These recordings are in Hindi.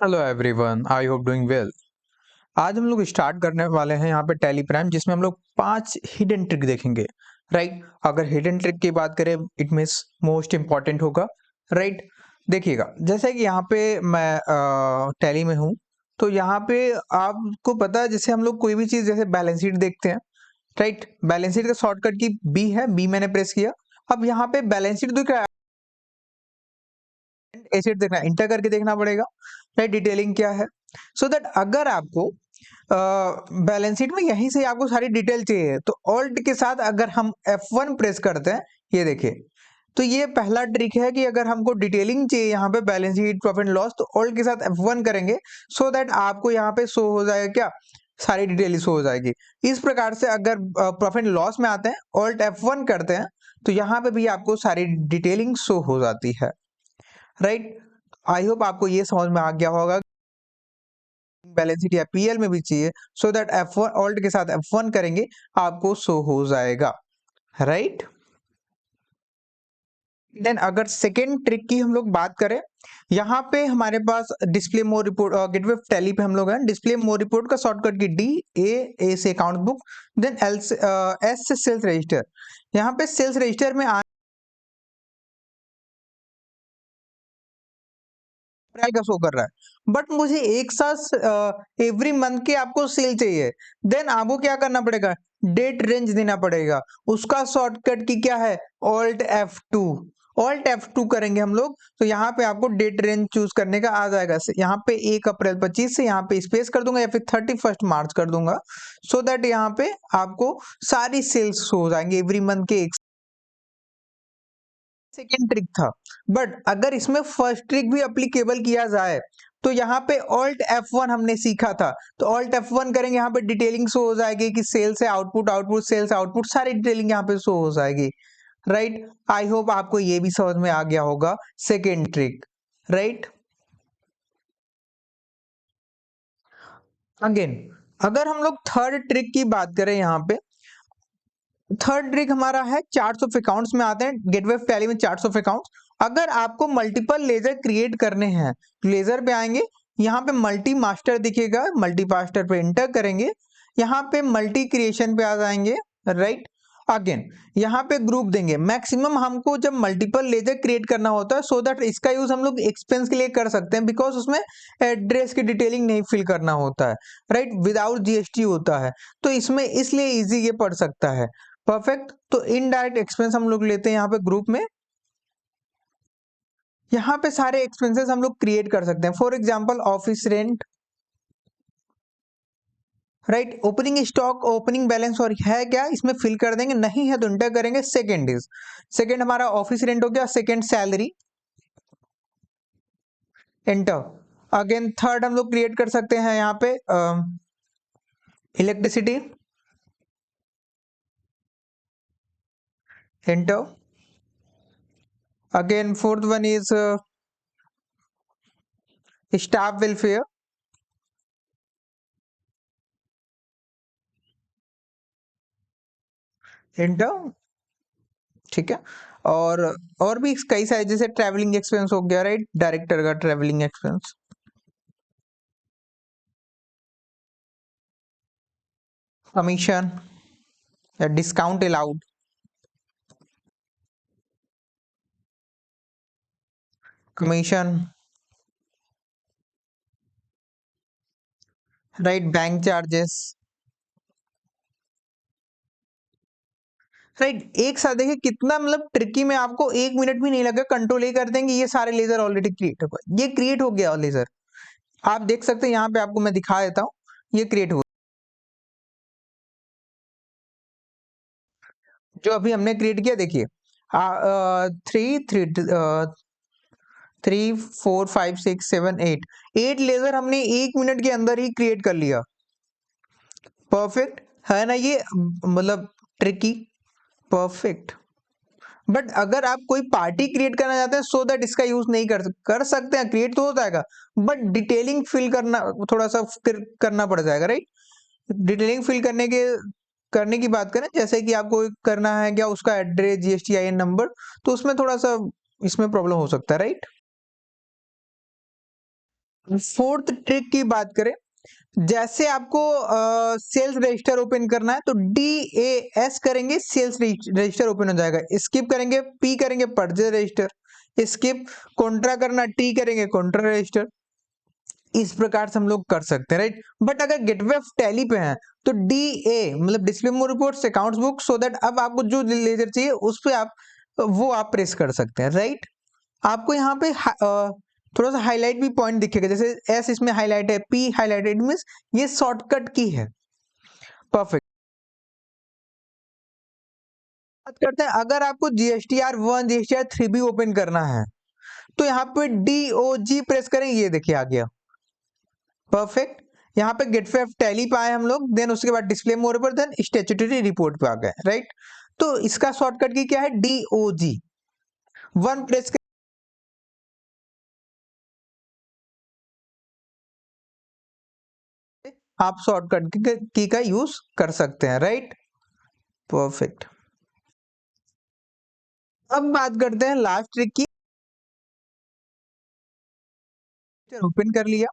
Hello everyone, I hope doing well. आज हम लोग स्टार्ट करने वाले हैं यहाँ पे टैली प्राइम, जिसमें हम लोग 5 हिडन ट्रिक देखेंगे। राइट, अगर हिडन ट्रिक की बात करें, इट मीन्स मोस्ट इम्पॉर्टेंट होगा। राइट, देखिएगा, जैसे कि यहाँ पे मैं टैली में हूँ, तो यहाँ पे आपको पता है, जैसे हम लोग कोई भी चीज़ जैसे बैलेंस शीट देखते हैं। राइट, बैलेंस शीट का शॉर्टकट की बी है, बी मैंने प्रेस किया। अब यहाँ पे बैलेंस शीट दिख रहा है, एसिड देखना, इंटर करके देखना पड़ेगा। राइट, डिटेलिंग क्या है, सो दैट अगर आपको बैलेंस शीट में यहीं से आपको सारी डिटेल चाहिए, तो ऑल्ट के साथ अगर हम F1 प्रेस करते हैं, ये देखिए, तो ये पहला ट्रिक है कि अगर हमको डिटेलिंग चाहिए यहाँ पे balance sheet profit and loss, तो ऑल्ट के साथ F1 करेंगे, सो दैट आपको यहाँ पे शो हो जाएगा क्या, सारी डिटेल शो हो जाएगी। इस प्रकार से अगर प्रॉफिट एंड लॉस में आते हैं, ऑल्ट F1 करते हैं, तो यहाँ पे भी आपको सारी डिटेलिंग शो हो जाती है। राइट, आई होप आपको ये समझ में आ गया होगा। बैलेंस शीट या पीएल में भी चाहिए, सो दैट F1 ऑल्ट के साथ F1 करेंगे, आपको शो हो जाएगा। राइट, देन अगर सेकेंड ट्रिक की हम लोग बात करें, यहाँ पे हमारे पास डिस्प्ले मोर रिपोर्ट, गेटवे टैली पे हम लोग हैं। डिस्प्ले मोर रिपोर्ट का शॉर्टकट की डी, ए से अकाउंट बुक, देन एल से एस से सेल्स रजिस्टर। यहाँ पे सेल्स रजिस्टर में अप्रैल का शो कर रहा है, बट मुझे एक साथ एवरी मंथ के आपको सेल चाहिए। देन आपको क्या करना पड़ेगा, डेट रेंज देना पड़ेगा। उसका शॉर्टकट की क्या है, ऑल्ट F2। ऑल्ट F2 करेंगे हम लोग, तो यहाँ पे आपको डेट रेंज चूज करने का आ जाएगा। यहाँ पे 1 अप्रैल 25 से यहाँ पे स्पेस कर दूंगा, या फिर 31 मार्च कर दूंगा, सो दैट यहाँ पे आपको सारी सेल्स हो जाएंगे एवरी मंथ के। एक सेकेंड ट्रिक था, बट अगर इसमें फर्स्ट ट्रिक भी अप्लीकेबल किया जाए, तो यहाँ पे ऑल्ट F1 हमने सीखा था, तो ऑल्ट F1 करेंगे, यहाँ पे डिटेलिंग शो हो जाएगी कि सेल से आउटपुट, आउटपुट सेल्स आउटपुट, सारी डिटेलिंग यहाँ पे शो हो जाएगी। राइट, आई होप आपको ये भी समझ में आ गया होगा सेकेंड ट्रिक। राइट, अगेन अगर हम लोग थर्ड ट्रिक की बात करें, यहाँ पे थर्ड ट्रिक हमारा है चार्ट्स ऑफ अकाउंट्स में आते हैं। गेटवे टैली में चार्ट्स ऑफ अकाउंट्स, अगर आपको मल्टीपल लेजर क्रिएट करने हैं, लेजर पे आएंगे, यहाँ पे मल्टी मास्टर दिखेगा, मल्टी मास्टर पे एंटर करेंगे, यहाँ पे मल्टी क्रिएशन पे आ जाएंगे। राइट, अगेन यहाँ पे ग्रुप देंगे। मैक्सिमम हमको जब मल्टीपल लेजर क्रिएट करना होता है, सो दैट इसका यूज हम लोग एक्सपेंस के लिए कर सकते हैं, बिकॉज उसमें एड्रेस की डिटेलिंग नहीं फिल करना होता है। राइट, विदाउट जीएसटी होता है, तो इसमें इसलिए इजी ये पड़ सकता है। परफेक्ट, तो इनडायरेक्ट एक्सपेंस हम लोग लेते हैं यहाँ पे ग्रुप में। यहाँ पे सारे एक्सपेंसेस हम लोग क्रिएट कर सकते हैं, for example office rent. Right, opening stock, opening balance और है क्या, इसमें फिल कर देंगे, नहीं है तो इंटर करेंगे। सेकेंड इज, सेकेंड हमारा ऑफिस रेंट हो गया, second salary, enter. Again third हम लोग क्रिएट कर सकते हैं यहाँ पे electricity, enter. Again fourth one is staff welfare, enter. ठीक है, और भी कई सारे, जैसे ट्रैवलिंग एक्सपेंस हो गया, राइट, डायरेक्टर का ट्रैवलिंग एक्सपेंस, कमीशन या discount allowed, commission, right, bank charges. Right, एक साथ देखिए कितना मतलब ट्रिकी में, आपको 1 मिनट भी नहीं लगा, कंट्रोल ए कर देंगे, ये सारे लेजर ऑलरेडी क्रिएट हो गए, ये क्रिएट हो गया लेजर। आप देख सकते हैं यहाँ पे, आपको मैं दिखा देता हूँ, ये क्रिएट हुआ जो अभी हमने क्रिएट किया। देखिए, 3 4 5 6 7 8 8 लेजर हमने 1 मिनट के अंदर ही क्रिएट कर लिया। परफेक्ट है ना ये, मतलब ट्रिकी। परफेक्ट, बट अगर आप कोई पार्टी क्रिएट करना चाहते हैं, सो दैट इसका यूज नहीं कर सकते हैं, क्रिएट तो हो जाएगा, बट डिटेलिंग फिल करना थोड़ा सा करना पड़ जाएगा। राइट, डिटेलिंग फिल करने की बात करें, जैसे कि आपको करना है क्या, उसका एड्रेस, GSTIN नंबर, तो उसमें थोड़ा सा इसमें प्रॉब्लम हो सकता है। राइट, फोर्थ ट्रिक की बात करें, जैसे आपको सेल्स रजिस्टर ओपन करना है तो DAS करेंगे, सेल्स रजिस्टर ओपन हो जाएगा। स्किप करेंगे P करेंगे, परचेज रजिस्टर। स्किप कॉन्ट्रा करना, T करेंगे, कॉन्ट्रा रजिस्टर। इस प्रकार से हम लोग कर सकते हैं, राइट। बट अगर गेटवे ऑफ टैली पे है तो DA मतलब display more reports accounts book, so that अब आपको जो लेजर चाहिए उस पे आप वो आप प्रेस कर सकते हैं, राइट। आपको यहाँ पे थोड़ा सा हाईलाइट भी पॉइंट दिखेगा, जैसे S इसमें हाईलाइट है, P हाईलाइटेड मींस ये शॉर्टकट की है। परफेक्ट। बात करते हैं, अगर आपको GSTR1 GSTR3 भी ओपन करना है तो यहाँ पे DOG प्रेस करें, ये देखिए आ गया। परफेक्ट। यहाँ पे गेटवे ऑफ टैली पे आए हम लोग, देन उसके बाद डिस्प्ले मोर पर, देन स्टैट्यूटरी रिपोर्ट पे आ गए, राइट। तो इसका शॉर्टकट की क्या है, DOG। वन प्रेस आप शॉर्टकट की का यूज कर सकते हैं, राइट। परफेक्ट। अब बात करते हैं लास्ट ट्रिक की। ओपन कर लिया,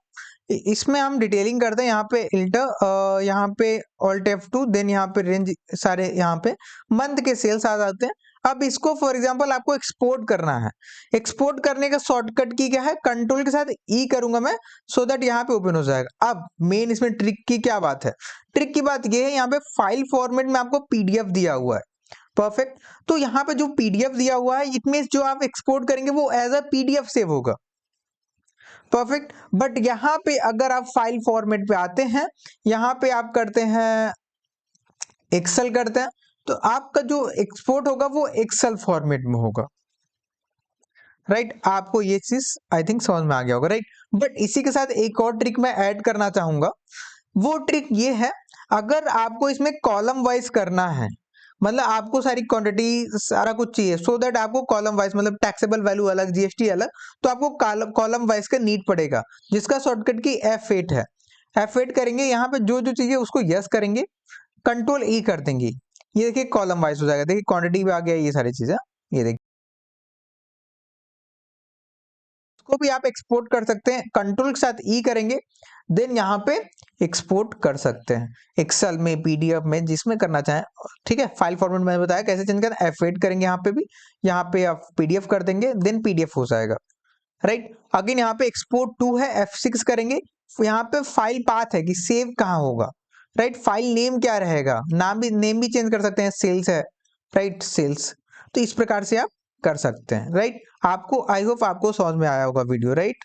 इसमें हम डिटेलिंग करते हैं। यहाँ पे इंटर, यहाँ पे ऑल्ट F2, देन यहाँ पे रेंज, सारे यहाँ पे मंथ के सेल्स आ जाते हैं। अब इसको फॉर एग्जांपल आपको एक्सपोर्ट करना है। एक्सपोर्ट करने का शॉर्टकट की क्या है, कंट्रोल के साथ E करूंगा मैं, सो दैट यहाँ पे ओपन हो जाएगा। अब मेन इसमें ट्रिक की क्या बात है, ट्रिक की बात ये है, यहाँ पे फाइल फॉर्मेट में आपको PDF दिया हुआ है। परफेक्ट। तो यहाँ पे जो PDF दिया हुआ है, इट मींस जो आप एक्सपोर्ट करेंगे वो एज अ PDF सेव होगा। परफेक्ट। बट यहाँ पे अगर आप फाइल फॉर्मेट पे आते हैं, यहाँ पे आप करते हैं एक्सेल करते हैं, तो आपका जो एक्सपोर्ट होगा वो एक्सेल फॉर्मेट में होगा, राइट। आपको ये चीज आई थिंक समझ में आ गया होगा, राइट। बट इसी के साथ एक और ट्रिक मैं ऐड करना चाहूंगा। वो ट्रिक ये है, अगर आपको इसमें कॉलम वाइज करना है, मतलब आपको सारी क्वांटिटी सारा कुछ चाहिए, सो दैट आपको कॉलम वाइज मतलब टैक्सेबल वैल्यू अलग, GST अलग, तो आपको कॉलम वाइज का नीड पड़ेगा, जिसका शॉर्टकट की F8 है। F8 करेंगे, यहाँ पे जो जो चाहिए उसको यस करेंगे, कंट्रोल E कर देंगे, ये देखिए कॉलम वाइज हो जाएगा। देखिए क्वांटिटी भी आ गया, ये सारी चीजें, ये देखिए। इसको भी आप एक्सपोर्ट कर सकते हैं, कंट्रोल के साथ E करेंगे, देन यहाँ पे एक्सपोर्ट कर सकते हैं, एक्सेल में, PDF में, जिसमें करना चाहें, ठीक है। फाइल फॉर्मेट मैंने बताया कैसे चेंज करना, F8 करेंगे, यहाँ पे भी, यहाँ पे आप PDF कर देंगे, देन PDF हो जाएगा, राइट। अगेन यहाँ पे एक्सपोर्ट टू है, F6 करेंगे, यहाँ पे फाइल पाथ है कि सेव कहाँ होगा, राइट। फाइल नेम क्या रहेगा, नेम भी चेंज कर सकते हैं, सेल्स है, राइट, सेल्स। तो इस प्रकार से आप कर सकते हैं, राइट। आपको आई होप आपको समझ में आया होगा वीडियो, राइट।